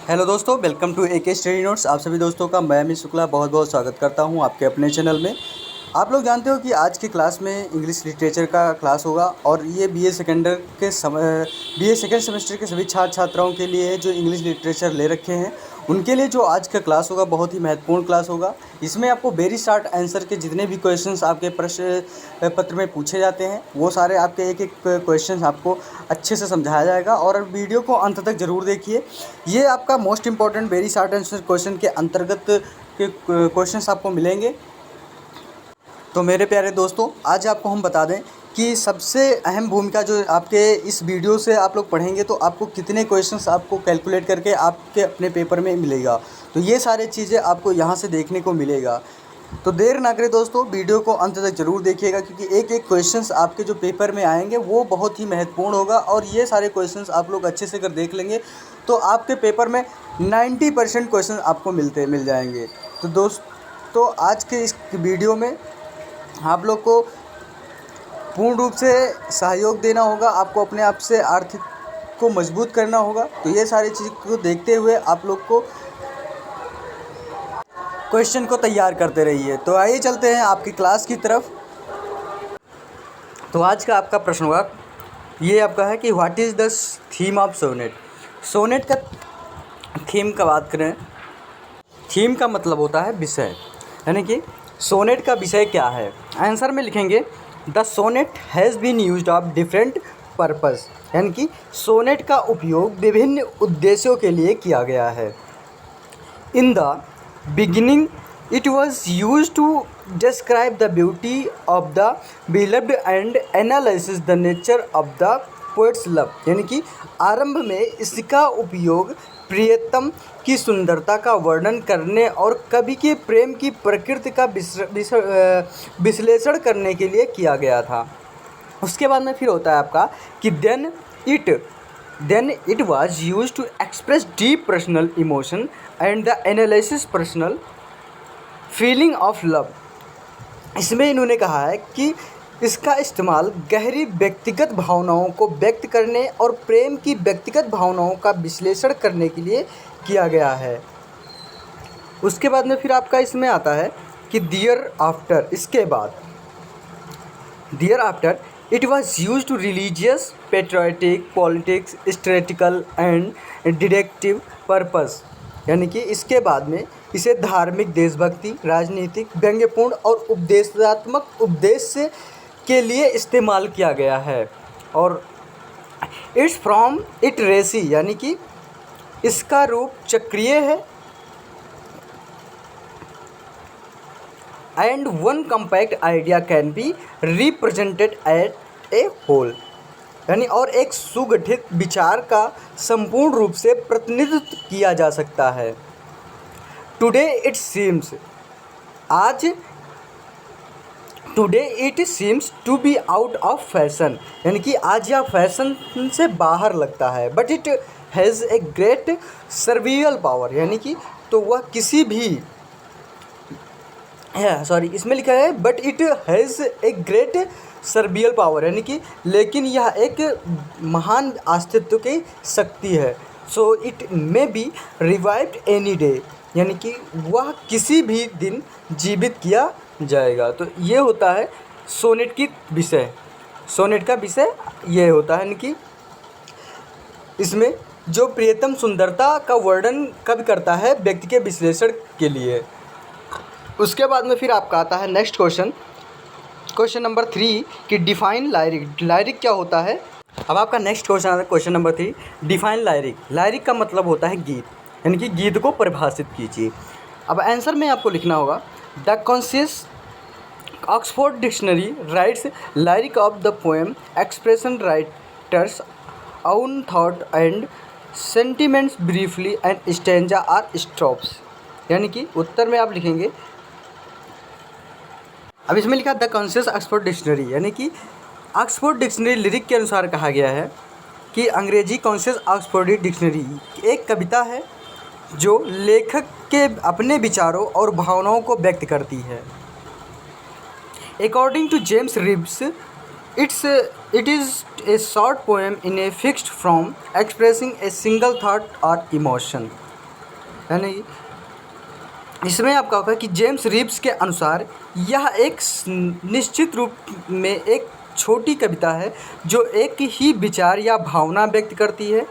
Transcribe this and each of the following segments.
Hello दोस्तों, welcome to AK study notes. आप सभी दोस्तों का मैं अमित शुक्ला बहुत बहुत स्वागत करता हूं आपके अपने चैनल में। आप लोग जानते हो कि आज की क्लास में इंग्लिश लिटरेचर का क्लास होगा और ये BA सेकेंड सेमेस्टर के सभी छात्र छात्राओं के लिए जो इंग्लिश लिटरेचर ले रखे हैं उनके लिए जो आज का क्लास होगा बहुत ही महत्वपूर्ण क्लास होगा। इसमें आपको वेरी शॉर्ट आंसर के जितने भी क्वेश्चंस आपके प्रश्न पत्र में पूछे जाते हैं वो सारे आपके एक एक क्वेश्चंस आपको अच्छे से समझाया जाएगा और वीडियो को अंत तक ज़रूर देखिए। ये आपका most important very short answer question के अंतर्गत के क्वेश्चंस आपको मिलेंगे। तो मेरे प्यारे दोस्तों, आज आपको हम बता दें कि सबसे अहम भूमिका जो आपके इस वीडियो से आप लोग पढ़ेंगे तो आपको कितने क्वेश्चंस आपको कैलकुलेट करके आपके अपने पेपर में मिलेगा। तो ये सारे चीज़ें आपको यहाँ से देखने को मिलेगा। तो देर ना करें दोस्तों, वीडियो को अंत तक ज़रूर देखिएगा क्योंकि एक एक क्वेश्चंस आपके जो पेपर में आएंगे वो बहुत ही महत्वपूर्ण होगा और ये सारे क्वेश्चंस आप लोग अच्छे से अगर देख लेंगे तो आपके पेपर में 90% क्वेश्चन आपको मिल जाएंगे। तो दोस्तों, आज के इस वीडियो में आप लोग को पूर्ण रूप से सहयोग देना होगा, आपको अपने आप से आर्थिक को मजबूत करना होगा। तो ये सारी चीज़ को देखते हुए आप लोग को क्वेश्चन को तैयार करते रहिए। तो आइए चलते हैं आपकी क्लास की तरफ। तो आज का आपका प्रश्न होगा, ये आपका है कि what is the theme of sonnet. Sonnet का थीम का बात करें, थीम का मतलब होता है विषय, यानी कि सोनेट का विषय क्या है। आंसर में लिखेंगे the sonnet has been used of different purpose, यानी कि सोनेट का उपयोग विभिन्न उद्देश्यों के लिए किया गया है। In the beginning it was use to describe the beauty of the beloved and analysis the nature of the poet's love, यानी कि आरंभ में इसका उपयोग प्रियतम की सुंदरता का वर्णन करने और कवि के प्रेम की प्रकृति का विश्लेषण करने के लिए किया गया था। उसके बाद में फिर होता है आपका कि then it was used to express deep personal emotion and the analysis personal feeling of love. इसमें इन्होंने कहा है कि इसका इस्तेमाल गहरी व्यक्तिगत भावनाओं को व्यक्त करने और प्रेम की व्यक्तिगत भावनाओं का विश्लेषण करने के लिए किया गया है। उसके बाद में फिर आपका इसमें आता है कि दियर आफ्टर, इसके बाद thereafter it was use to religious, patriotic, politics, satirical and deductive purpose, यानी कि इसके बाद में इसे धार्मिक, देशभक्ति, राजनीतिक, व्यंग्यपूर्ण और उपदेशात्मक उद्देश्य के लिए इस्तेमाल किया गया है। और इट्स फ्रॉम इट रेसी, यानी कि इसका रूप चक्रीय है। And one compact idea can be represented at a whole, यानी और एक सुगठित विचार का संपूर्ण रूप से प्रतिनिधित्व किया जा सकता है। Today it seems, today it seems to be out of fashion, यानी कि आज यह फैशन से बाहर लगता है। But it has a great survival power, यानी कि तो वह किसी भी इसमें लिखा है but it has a great survival power, यानी कि लेकिन यह एक महान अस्तित्व की शक्ति है। So it may be revived any day, यानी कि वह किसी भी दिन जीवित किया जाएगा। तो ये होता है सोनेट की विषय, सोनेट का विषय ये होता है, यानी कि इसमें जो प्रियतम सुंदरता का वर्णन कवि करता है व्यक्ति के विश्लेषण के लिए। उसके बाद में फिर आपका आता है नेक्स्ट क्वेश्चन नंबर 3 कि डिफाइन लायरिक। लायरिक क्या होता है। अब आपका नेक्स्ट क्वेश्चन आता है क्वेश्चन नंबर 3, डिफाइन लायरिक। लायरिक का मतलब होता है गीत, यानी कि गीत को परिभाषित कीजिए। अब आंसर में आपको लिखना होगा the concise Oxford dictionary writes lyric of the poem expression writers own thought and sentiments briefly and stanza or strophes, यानी कि उत्तर में आप लिखेंगे। अब इसमें लिखा द कॉन्शियस ऑक्सफोर्ड डिक्शनरी, यानी कि ऑक्सफोर्ड डिक्शनरी लिरिक के अनुसार कहा गया है कि अंग्रेजी कॉन्शियस ऑक्सफोर्ड डिक्शनरी एक कविता है जो लेखक के अपने विचारों और भावनाओं को व्यक्त करती है। According to James Reeves It is a short poem in a fixed form expressing a single thought or emotion. यानी इसमें आपका होगा कि जेम्स रीव्स के अनुसार यह एक निश्चित रूप में एक छोटी कविता है जो एक ही विचार या भावना व्यक्त करती है।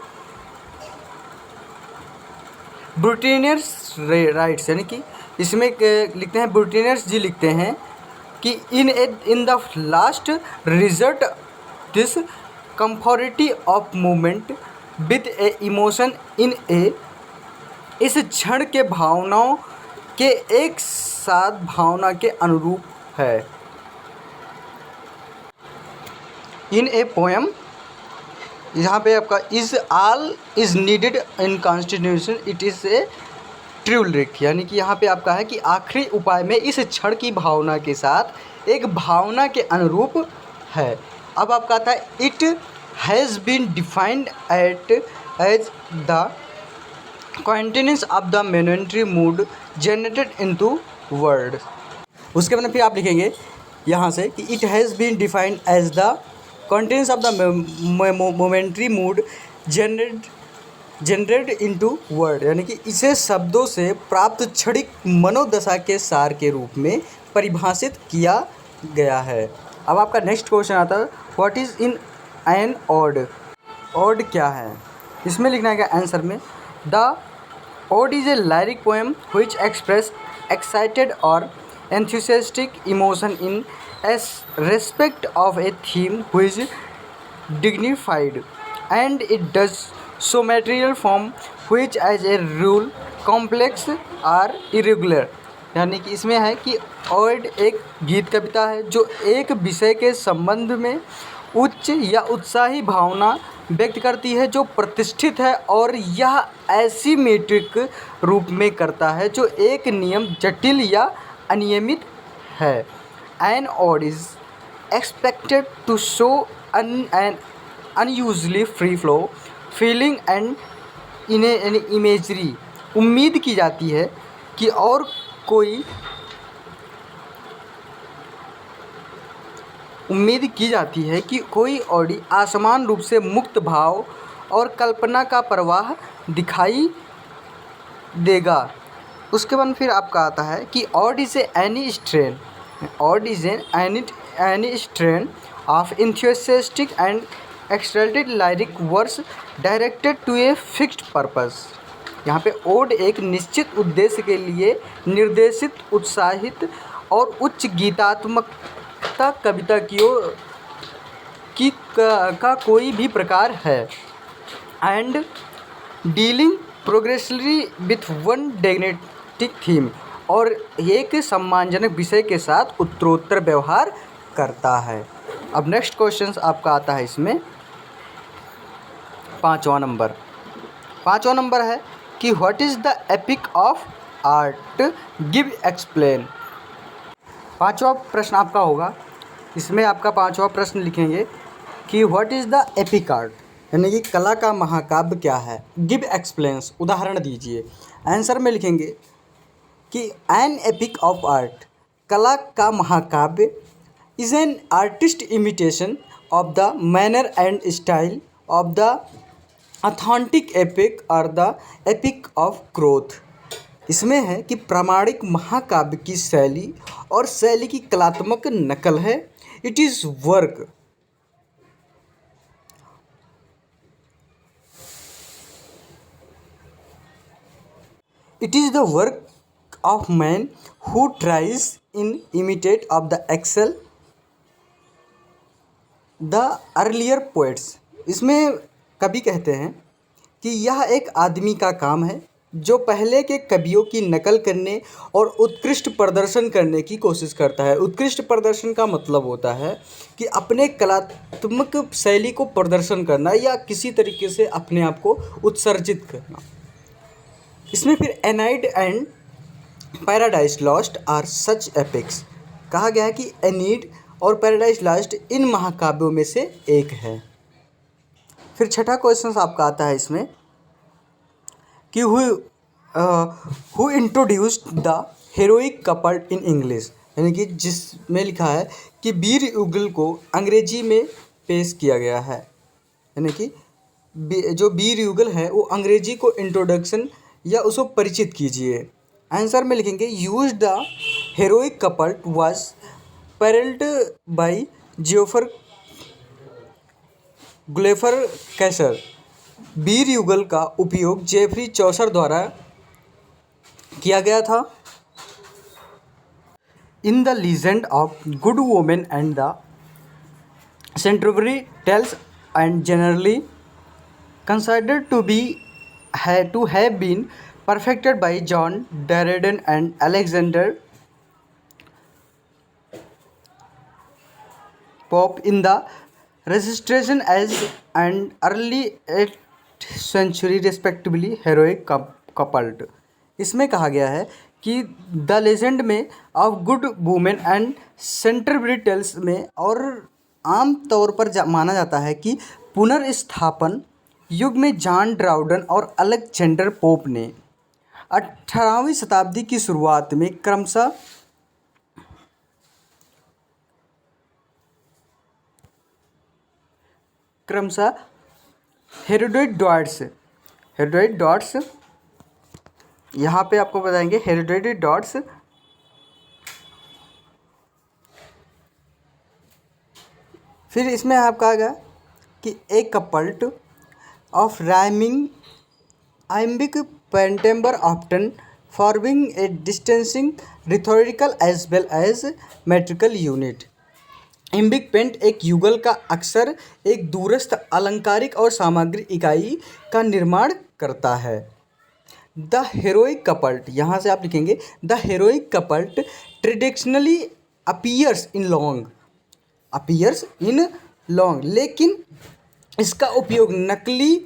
ब्रूटिनियर्स राइट्स, यानी कि इसमें लिखते हैं, ब्रूटिनियर्स जी लिखते हैं कि in the last result this comfort of movement with a emotion in a, इस क्षण के भावनाओं के एक साथ भावना के अनुरूप है। इन ए पोएम, यहाँ पे आपका is all is needed in constitution it is a true lyric, यानी कि यहाँ पे आपका है कि आखिरी उपाय में इस क्षण की भावना के साथ एक भावना के अनुरूप है। अब आपका आता है it has been defined as the continuous of the momentary mood generated into word. उसके बाद फिर आप लिखेंगे यहाँ से कि it has been defined as the continuous of the momentary mood generated into word, यानी कि इसे शब्दों से प्राप्त क्षणिक मनोदशा के सार के रूप में परिभाषित किया गया है। अब आपका नेक्स्ट क्वेश्चन आता है what is in an odd. Odd क्या है, इसमें लिखना है आंसर में the Ode is a lyric poem which expresses excited or enthusiastic emotion in respect of a theme which is dignified, and it does so material form which as a rule complex or irregular, यानी कि इसमें है कि odd एक गीत कविता है जो एक विषय के संबंध में उच्च या उत्साही भावना व्यक्त करती है जो प्रतिष्ठित है और यह एसिमेट्रिक रूप में करता है जो एक नियम जटिल या अनियमित है। An ode is expected to show an unusually free flow feeling and in imagery. उम्मीद की जाती है कि कोई ऑडी आसमान रूप से मुक्त भाव और कल्पना का प्रवाह दिखाई देगा। उसके बाद फिर आपका आता है कि ode is any strain of enthusiastic and exalted lyric verse directed to a fixed purpose. यहाँ पे ओड एक निश्चित उद्देश्य के लिए निर्देशित उत्साहित और उच्च गीतात्मकता कविता का कोई भी प्रकार है and dealing progressively with one dynamic theme, और एक सम्मानजनक विषय के साथ उत्तरोत्तर व्यवहार करता है। अब नेक्स्ट क्वेश्चन आपका आता है इसमें पाँचवा नंबर है कि what is the epic of art give explain. पाँचवा प्रश्न आपका होगा, इसमें आपका पाँचवा प्रश्न लिखेंगे कि what is the epic art, यानी कि कला का महाकाव्य क्या है। गिव एक्सप्लेन्स, उदाहरण दीजिए। आंसर में लिखेंगे कि एन एपिक ऑफ आर्ट, कला का महाकाव्य, is an artist imitation of the manner and style of the authentic epic और द एपिक ऑफ ग्रोथ। इसमें है कि प्रामाणिक महाकाव्य की शैली और शैली की कलात्मक नकल है। It is work It is the work of man who tries in imitate of the excel the earlier poets। इसमें कवि कहते हैं कि यह एक आदमी का काम है जो पहले के कवियों की नकल करने और उत्कृष्ट प्रदर्शन करने की कोशिश करता है। उत्कृष्ट प्रदर्शन का मतलब होता है कि अपने कलात्मक शैली को प्रदर्शन करना या किसी तरीके से अपने आप को उत्सर्जित करना। इसमें फिर Aeneid and Paradise Lost are such epics. कहा गया है कि एनीड और पैराडाइज लॉस्ट इन महाकाव्यों में से एक है। फिर छठा क्वेश्चन आपका आता है इसमें कि who introduced the heroic couple in English, यानी कि जिसमें लिखा है कि वीर युगल को अंग्रेजी में पेश किया गया है। यानी कि जो वीर युगल है वो अंग्रेजी को इंट्रोडक्शन या उसको परिचित कीजिए। आंसर में लिखेंगे use the heroic couplet was pioneered by Geoffrey ग्लेफर कैसर। वीर युगल का उपयोग जेफरी चौसर द्वारा किया गया था। In the legend of good women and the Canterbury tales and generally considered to have been perfected by John Dryden and Alexander Pope in the Restoration as and early 8th century respectively heroic coupled। इसमें कहा गया है कि the legend में of good women and Canterbury tales में और आम तौर पर माना जाता है कि पुनर्स्थापन युग में जॉन ड्राउडन और अलेक्जेंडर पोप ने 18वीं शताब्दी की शुरुआत में क्रमशः हेरोडोट डॉट्स यहाँ पे आपको बताएंगे हेरोडोट डॉट्स फिर इसमें आपका आएगा कि एक कपल्ट of rhyming iambic pentameter often forming a distancing rhetorical as well as metrical unit। iambic pent एक युगल का अक्सर एक दूरस्थ अलंकारिक और सामग्री इकाई का निर्माण करता है। द हेरोइक कपल्ट यहाँ से आप लिखेंगे the heroic couplet traditionally appears in long लेकिन इसका उपयोग नकली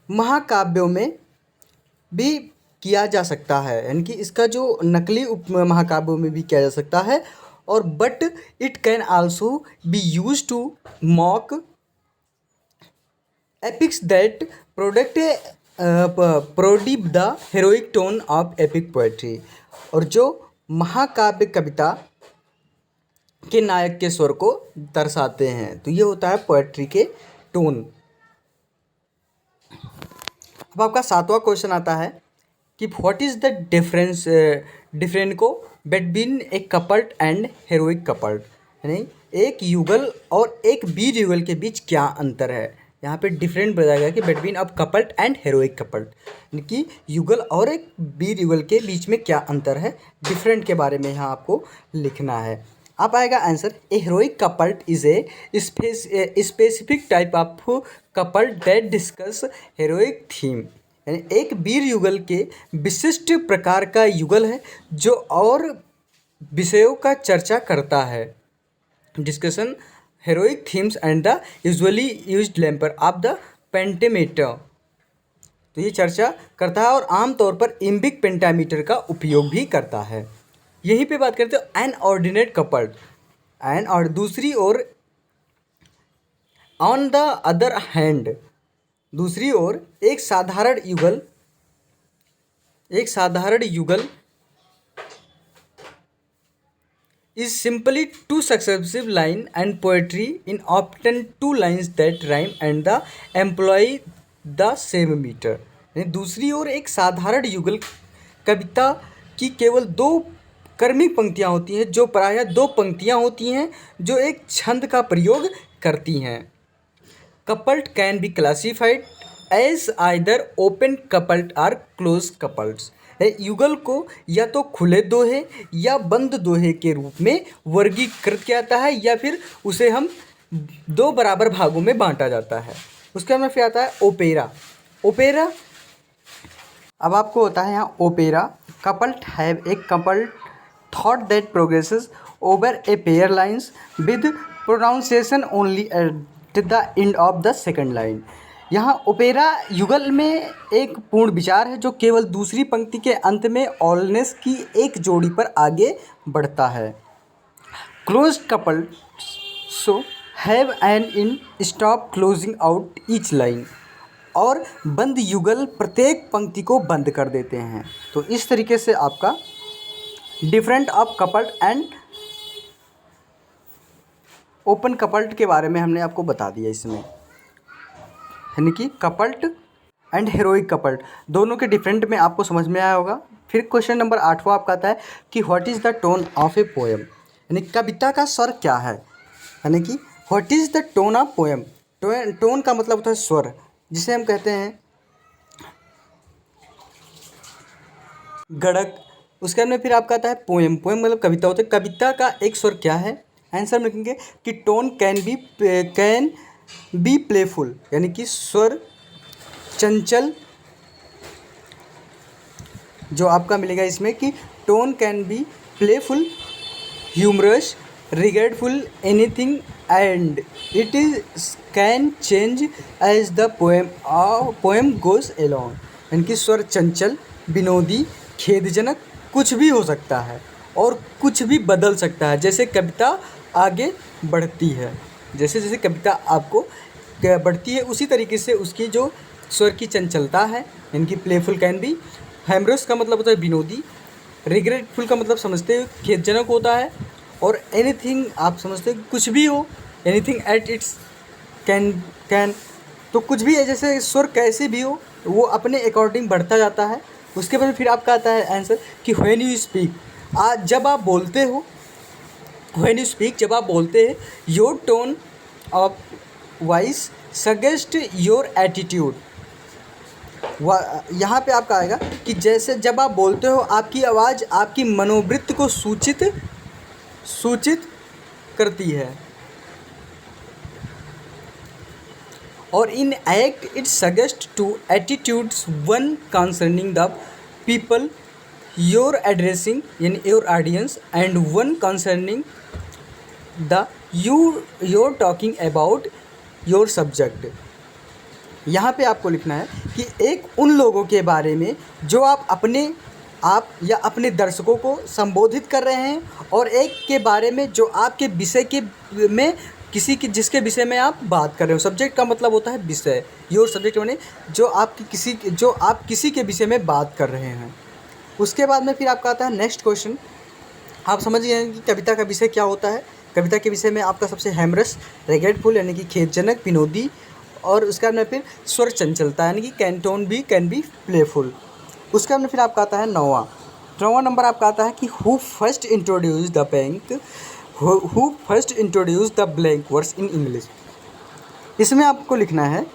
महाकाव्यों में भी किया जा सकता है, यानी कि इसका जो नकली महाकाव्यों में भी किया जा सकता है। और but it can also be use to mock epics that parody the heroic tone of epic poetry. और जो महाकाव्य कविता के नायक के स्वर को दर्शाते हैं, तो ये होता है पोएट्री के टोन। अब आपका 7वां क्वेश्चन आता है कि व्हाट इज द डिफरेंस को बिटवीन ए कपल्ट एंड हेरोइक कपल्ट, यानी एक युगल और एक वीर युगल के बीच क्या अंतर है। यहाँ पे डिफरेंट बताया कि बिटवीन ऑफ कपल्ट एंड हेरोइक कपल्ट, यानी कि युगल और एक वीर युगल के बीच में क्या अंतर है, डिफरेंट के बारे में यहाँ आपको लिखना है। अब आएगा answer a heroic couplet is a specific type of couplet that discuss heroic theme, यानी एक वीर युगल के विशिष्ट प्रकार का युगल है जो और विषयों का चर्चा करता है। Discussion heroic themes and the usually used iambic of the pentameter, तो ये चर्चा करता है और आमतौर पर इम्बिक पेंटामीटर का उपयोग भी करता है। यहीं पे बात करते हो एन ऑर्डिनेट कपल्ट एन और दूसरी ओर ऑन द अदर हैंड, दूसरी ओर एक साधारण युगल is simply two successive line and poetry in often two lines that rhyme and the employ the same metre, यानी दूसरी ओर एक साधारण युगल कविता की केवल 2 क्रमिक पंक्तियाँ होती हैं जो प्रायः 2 पंक्तियाँ होती हैं जो एक छंद का प्रयोग करती हैं। Couplet can be classified as either open couplet or close कपल्ट्स, युगल को या तो खुले दोहे या बंद दोहे के रूप में वर्गीकृत किया जाता है या फिर उसे हम 2 बराबर भागों में बांटा जाता है। उसके बाद फिर आता है ओपेरा। अब आपको होता है यहाँ open. Couplet have a couplet thought that progresses over a pair lines with pronunciation only at the end of the second line. यहाँ ओपेरा युगल में एक पूर्ण विचार है जो केवल दूसरी पंक्ति के अंत में ऑलनेस की एक जोड़ी पर आगे बढ़ता है। Close couplet so have an in stop closing out each line, और बंद युगल प्रत्येक पंक्ति को बंद कर देते हैं। तो इस तरीके से आपका डिफरेंट ऑफ कपल्ट एंड ओपन कपल्ट के बारे में हमने आपको बता दिया इसमें, यानी कि कपल्ट एंड हीरोइक कपल, दोनों के डिफरेंट में आपको समझ में आया होगा। फिर क्वेश्चन नंबर 8वां आपका आता है कि what is the tone of a poem, यानी कविता का स्वर क्या है, यानी कि what is the tone of poem. Tone का मतलब होता है स्वर, जिसे हम कहते हैं गढ़क। उसके अंदर फिर आपका आता है पोएम। पोएम मतलब कविता होता है। कविता का एक स्वर क्या है, आंसर में लिखेंगे कि टोन कैन बी प्लेफुल, यानी कि स्वर चंचल। जो आपका मिलेगा इसमें कि tone can be playful, humorous, regretful, anything, and it is can change as the poem goes along, यानी कि स्वर चंचल, विनोदी, खेदजनक, कुछ भी हो सकता है और कुछ भी बदल सकता है जैसे कविता आगे बढ़ती है। जैसे जैसे कविता आपको बढ़ती है उसी तरीके से उसकी जो स्वर की चंचलता है, यानी कि प्लेफुल कैन बी। हैमरस का मतलब होता है विनोदी, रिग्रेटफुल का मतलब समझते हो खेदजनक होता है, और एनीथिंग आप समझते हो कुछ भी हो, एनीथिंग एट इट्स कैन तो कुछ भी है, जैसे स्वर कैसे भी हो वो अपने अकॉर्डिंग बढ़ता जाता है। उसके बाद फिर आपका आता है आंसर कि व्हेन यू स्पीक, जब आप बोलते हो, व्हेन यू स्पीक जब आप बोलते हैं, your tone of voice suggest your attitude. यहाँ पे आपका आएगा कि जैसे जब आप बोलते हो आपकी आवाज़ आपकी मनोवृत्ति को सूचित करती है, और in act it suggest two attitudes one concerning the people your addressing, यानी your audience, and one concerning the your talking about your subject. यहाँ पे आपको लिखना है कि एक उन लोगों के बारे में जो आप या अपने दर्शकों को संबोधित कर रहे हैं, और एक के बारे में जो आपके विषय के में जिसके विषय में आप बात कर रहे हो। सब्जेक्ट का मतलब होता है विषय, योर सब्जेक्ट माने जो आप किसी के विषय में बात कर रहे हैं। उसके बाद में फिर आपका आता है नेक्स्ट क्वेश्चन। आप समझ गए हैं कि कविता का विषय क्या होता है। कविता के विषय में आपका सबसे हैमरस, रिगेटफुल यानी कि खेदजनक, विनोदी, और उसके बाद में फिर स्वर चंचलता यानी कि कैन बी प्लेफुल। उसके बाद में फिर आपका आता है नौवां नंबर आपका आता है कि who first introduce the blank verse in English. इसमें आपको लिखना है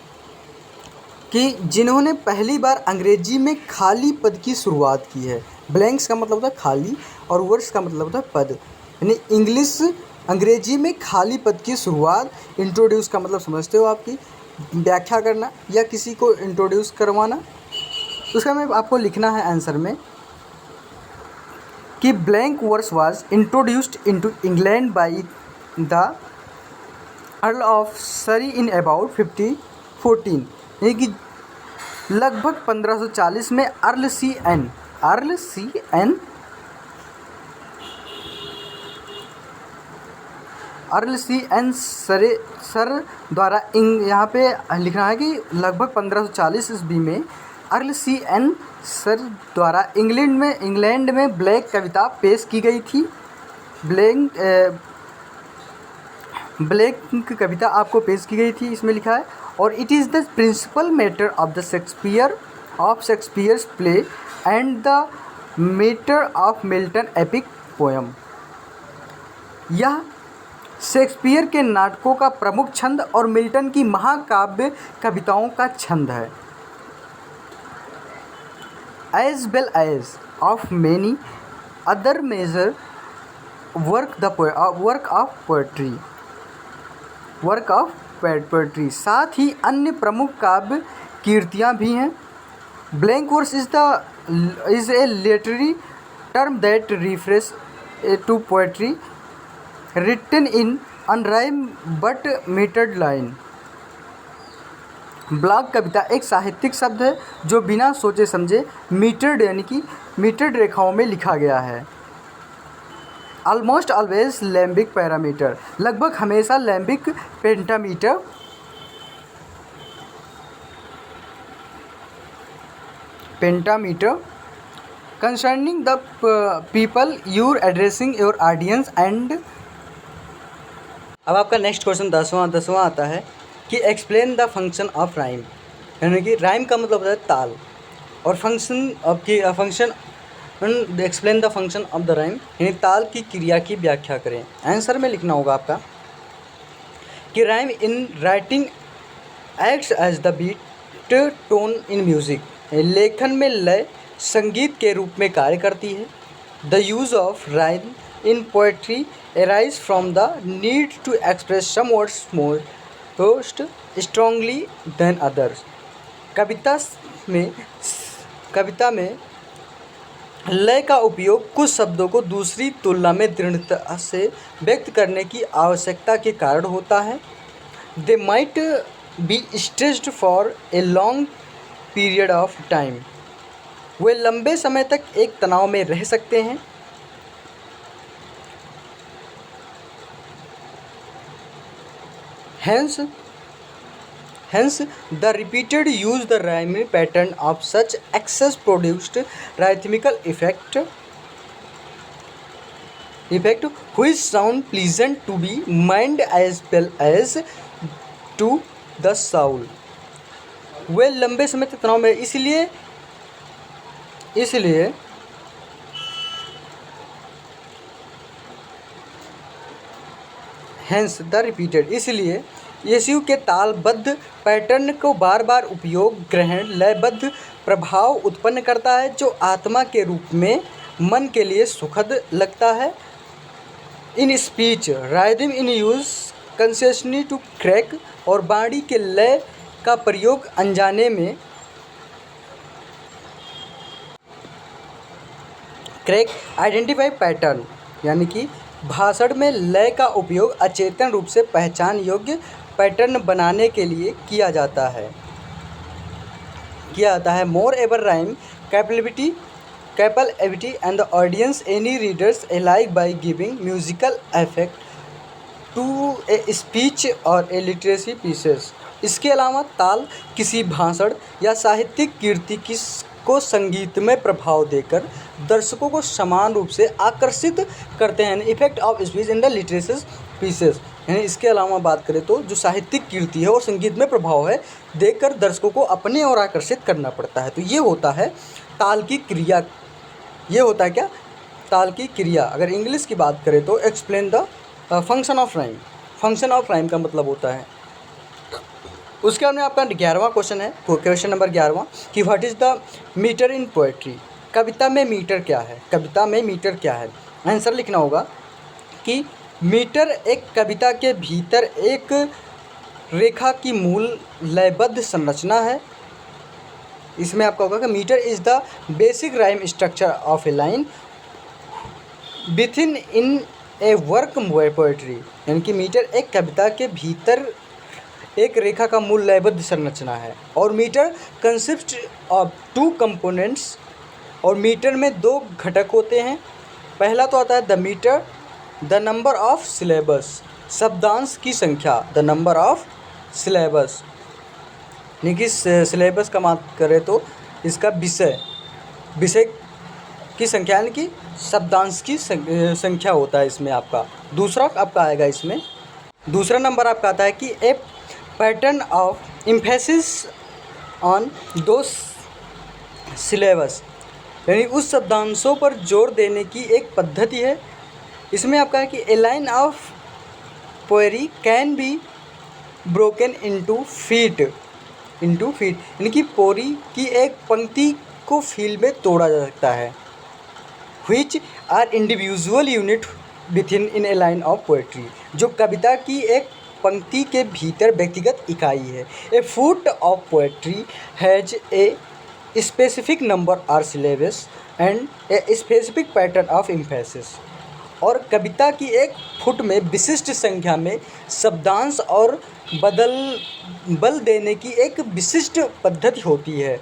कि जिन्होंने पहली बार अंग्रेजी में खाली पद की शुरुआत की है। ब्लैंक्स का मतलब होता है खाली और वर्ड्स का मतलब होता है पद, यानी अंग्रेजी में खाली पद की शुरुआत। इंट्रोड्यूस का मतलब समझते हो आपकी व्याख्या करना या किसी को इंट्रोड्यूस करवाना। उसका में आपको लिखना है आंसर में कि blank verse was introduced into England by the Earl of Surrey in about 1514, यानी कि लगभग 1540 में अर्ल सी एन सर द्वारा यहाँ पे लिखना है कि लगभग 1540 ईस्वी में अर्ल सी एन सर द्वारा इंग्लैंड में ब्लैक कविता पेश की गई थी। ब्लैक कविता आपको पेश की गई थी, इसमें लिखा है, और it is the principal matter of the Shakespeare's play and the matter of Milton epic poem. यह शेक्सपियर के नाटकों का प्रमुख छंद और मिल्टन की महाकाव्य कविताओं का छंद है। As well as of many other major work of poetry, साथ ही अन्य प्रमुख काव्य कीर्तियाँ भी हैं। Blank verse is a literary term that refers to poetry written in unrhymed but metered line। Blank कविता एक साहित्यिक शब्द है जो बिना सोचे समझे मीटर्ड यानी कि मीटर्ड रेखाओं में लिखा गया है। ऑलमोस्ट ऑलवेज लैम्बिक पैरामीटर, लगभग हमेशा iambic pentameter concerning the people your addressing your audience and. अब आपका नेक्स्ट क्वेश्चन दसवां आता है कि explain the function of rhyme. यानी कि राइम का मतलब होता है ताल, और function explain the function of the rhyme, यानी ताल की क्रिया की व्याख्या करें। आंसर में लिखना होगा आपका कि rhyme in writing acts as the beat tone in music, लेखन में लय संगीत के रूप में कार्य करती है। The use of rhyme in poetry arise from the need to express some words most strongly than others। कविता में लय का उपयोग कुछ शब्दों को दूसरी तुलना में दृढ़ता से व्यक्त करने की आवश्यकता के कारण होता है। They might be stressed for a long period of time, वे लंबे समय तक एक तनाव में रह सकते हैं। Hence, the repeated use the rhyming pattern of such excess produced rhythmical effect which sound pleasant to be mind as well as to the soul। वे लंबे समय तक तनाव में, इसलिए हैंस द रिपीटेड, इसलिए यीशु के तालबद्ध पैटर्न को बार बार उपयोग ग्रहण लयबद्ध प्रभाव उत्पन्न करता है जो आत्मा के रूप में मन के लिए सुखद लगता है। In speech rhythm in use concession to crack, और बाणी के लय का प्रयोग अनजाने में क्रैक आइडेंटिफाई पैटर्न, यानी कि भाषण में लय का उपयोग अचेतन रूप से पहचान योग्य पैटर्न बनाने के लिए किया जाता है। Moreover rhyme capability and the audience any readers alike by giving musical effect to a speech or a literacy pieces. इसके अलावा ताल किसी भाषण या साहित्यिक कीर्ति को संगीत में प्रभाव देकर दर्शकों को समान रूप से आकर्षित करते हैं। Effect of speech in the literacy pieces, यानी इसके अलावा बात करें तो जो साहित्यिक कीर्ति है और संगीत में प्रभाव है देखकर दर्शकों को अपने और आकर्षित करना पड़ता है। तो ये होता है ताल की क्रिया। ये होता है क्या? ताल की क्रिया। अगर इंग्लिश की बात करें तो explain the function of rhyme. Function of rhyme का मतलब होता है, उसके बाद में आपका 11वां क्वेश्चन है, क्वेश्चन नंबर 11वां कि what is the metre in poetry. कविता में मीटर क्या है? कविता में मीटर क्या है? आंसर लिखना होगा कि मीटर एक कविता के भीतर एक रेखा की मूल लयबद्ध संरचना है। इसमें आपका होगा कि metre is the basic rhyme structure of a line within in a work poetry, यानी कि मीटर एक कविता के भीतर एक रेखा का मूल लयबद्ध संरचना है। और मीटर कंसिस्ट ऑफ 2 कंपोनेंट्स, और मीटर में 2 घटक होते हैं। पहला तो आता है the metre, the number of syllables, शब्दांश की संख्या, द नंबर ऑफ सिलेबस, यानी कि सिलेबस का बात करें तो इसका विषय की संख्या, यानी कि शब्दांश की संख्या होता है इसमें आपका। दूसरा आपका आएगा इसमें, दूसरा नंबर आपका आता है कि ए पैटर्न ऑफ एम्फेसिस ऑन दो सिलेबस, यानी उस शब्दांशों पर जोर देने की एक पद्धति है। इसमें आपका है कि a line of poetry can be broken into feet, यानी कि पोरी की एक पंक्ति को फील में तोड़ा जा सकता है। Which are individual unit within in a line of poetry, जो कविता की एक पंक्ति के भीतर व्यक्तिगत इकाई है। A foot of poetry has a specific number or syllables and a specific pattern of emphasis, और कविता की एक फुट में विशिष्ट संख्या में शब्दांश और बल देने की एक विशिष्ट पद्धति होती है।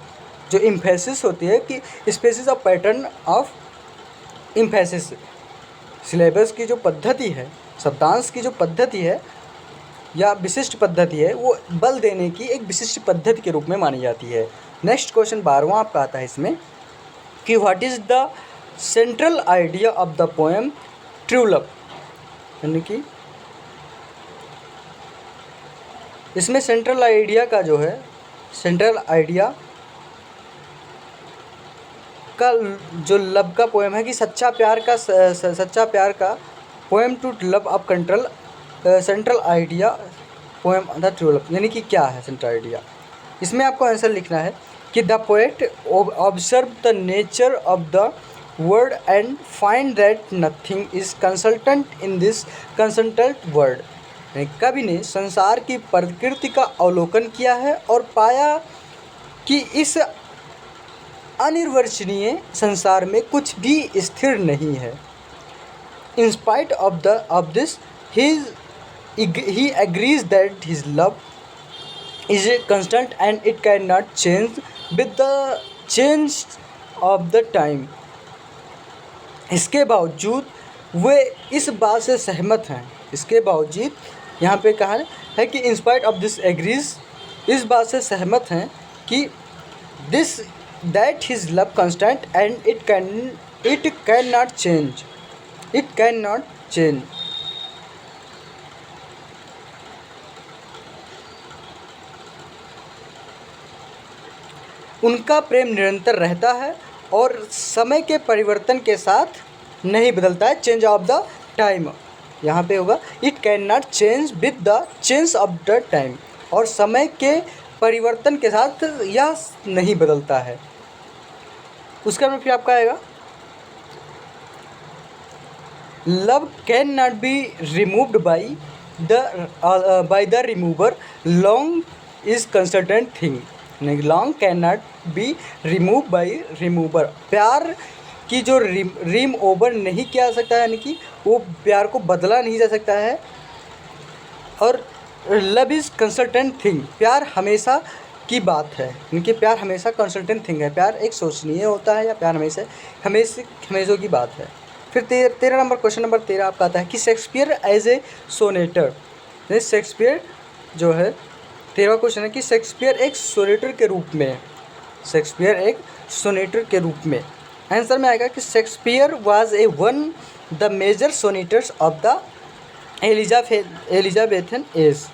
जो एम्फेसिस होती है कि species of pattern of emphasis, syllables की जो पद्धति है, शब्दांश की जो पद्धति है या विशिष्ट पद्धति है, वो बल देने की एक विशिष्ट पद्धति के रूप में मानी जाती है। नेक्स्ट क्वेश्चन 12वां आपका आता है इसमें कि what is the central idea of the poem true love, यानी कि इसमें सेंट्रल आइडिया का जो है, सेंट्रल आइडिया का जो लव का पोएम है कि सच्चा प्यार का poem to love of control central idea poem the true love, यानी कि क्या है सेंट्रल आइडिया। इसमें आपको आंसर लिखना है कि the poet observe the nature of the word and find that nothing is consultant in this consultant word. कवि ने संसार की प्रकृति का अवलोकन किया है और पाया कि इस अनिर्वचनीय संसार में कुछ भी स्थिर नहीं है। In spite of this, he agrees that his love is constant and it cannot change with the change of the time. इसके बावजूद वे इस बात से सहमत हैं। इसके बावजूद यहाँ पे कहा है कि in spite of this agrees, इस बात से सहमत हैं कि that his love constant and it cannot change. It cannot change. उनका प्रेम निरंतर रहता है और समय के परिवर्तन के साथ नहीं बदलता है। चेंज ऑफ द टाइम यहाँ पे होगा it can not change with the change of the time, और समय के परिवर्तन के साथ यह नहीं बदलता है। उसका में फिर आपका आएगा love can not be removed by the remover, long is consultant thing. Long can not be remove by remover, प्यार की जो रिम ओवर नहीं किया जा सकता है, यानी कि वो प्यार को बदला नहीं जा सकता है। और लव इज़ कंसल्टेंट थिंग, प्यार हमेशा की बात है, इनके प्यार हमेशा कंसल्टेंट थिंग है। प्यार एक सोचनीय होता है या प्यार हमेशों की बात है। फिर 13 नंबर क्वेश्चन नंबर 13 आपका आता है कि शेक्सपियर एज ए सोनेटर। शेक्सपियर जो है 13वां क्वेश्चन है कि शेक्सपियर एक सोनेटर के रूप में, शेक्सपियर एक सोनेटर के रूप में। आंसर में आएगा कि Shakespeare was a one the major sonneteers of the Elizabethan age.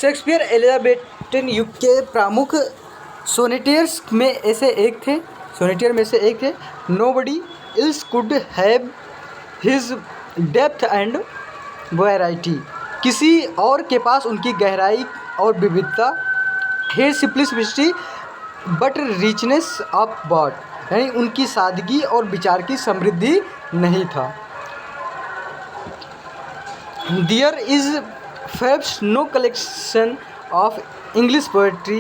Shakespeare Elizabethan युग के प्रमुख सोनेटियर्स में से एक थे। Nobody else could have his depth and variety, किसी और के पास उनकी गहराई और विविधता, his simplicity but richness of thought, यानी उनकी सादगी और विचार की समृद्धि नहीं था। There is perhaps no collection of English poetry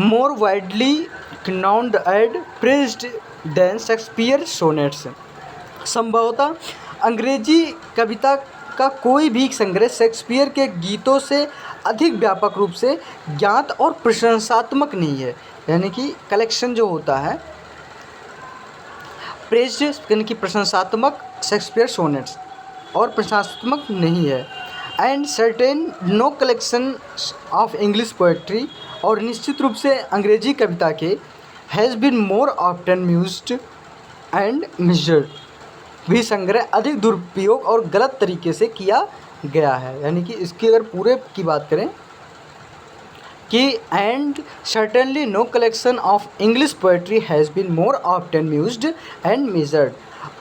more widely known and praised than Shakespeare sonnets। संभवतः अंग्रेजी कविता का कोई भी संग्रह शेक्सपियर के गीतों से अधिक व्यापक रूप से ज्ञात और प्रशंसात्मक नहीं है। यानी कि कलेक्शन जो होता है प्रेज्ड यानी कि प्रशंसात्मक शेक्सपियर सोनेट्स और प्रशंसात्मक नहीं है। And certain no collection of English poetry, और निश्चित रूप से अंग्रेजी कविता के has been more often used and measured, भी संग्रह अधिक दुरुपयोग और गलत तरीके से किया गया है। यानी कि इसकी अगर पूरे की बात करें कि and certainly no collection of English poetry has been more often used and measured,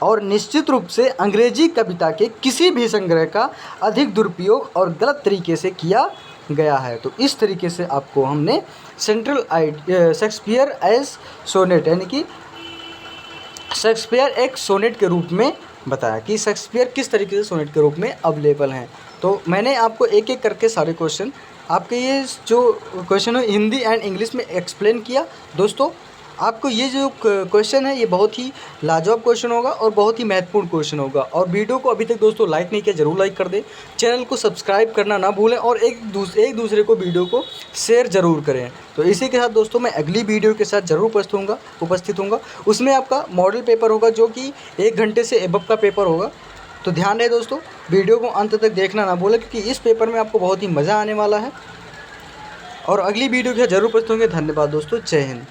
और निश्चित रूप से अंग्रेजी कविता के किसी भी संग्रह का अधिक दुरुपयोग और गलत तरीके से किया गया है। तो इस तरीके से आपको हमने शेक्सपियर एज सोनेट यानी कि शेक्सपियर एक सोनेट के रूप में बताया कि शेक्सपियर किस तरीके से सोनेट के रूप में अवेलेबल हैं। तो मैंने आपको एक एक करके सारे क्वेश्चन आपके ये जो क्वेश्चन है हिंदी एंड इंग्लिश में एक्सप्लेन किया। दोस्तों आपको ये जो क्वेश्चन है ये बहुत ही लाजवाब क्वेश्चन होगा और बहुत ही महत्वपूर्ण क्वेश्चन होगा। और वीडियो को अभी तक दोस्तों लाइक नहीं किया जरूर लाइक कर दें, चैनल को सब्सक्राइब करना ना भूलें और एक दूसरे को वीडियो को शेयर ज़रूर करें। तो इसी के साथ दोस्तों मैं अगली वीडियो के साथ ज़रूर उपस्थित होऊंगा। उसमें आपका मॉडल पेपर होगा जो कि 1 घंटे से एबव का पेपर होगा। तो ध्यान रहे दोस्तों, वीडियो को अंत तक देखना ना भूलें क्योंकि इस पेपर में आपको बहुत ही मज़ा आने वाला है। और अगली वीडियो के साथ ज़रूर उपस्थित होंगे। धन्यवाद दोस्तों, जय हिंद।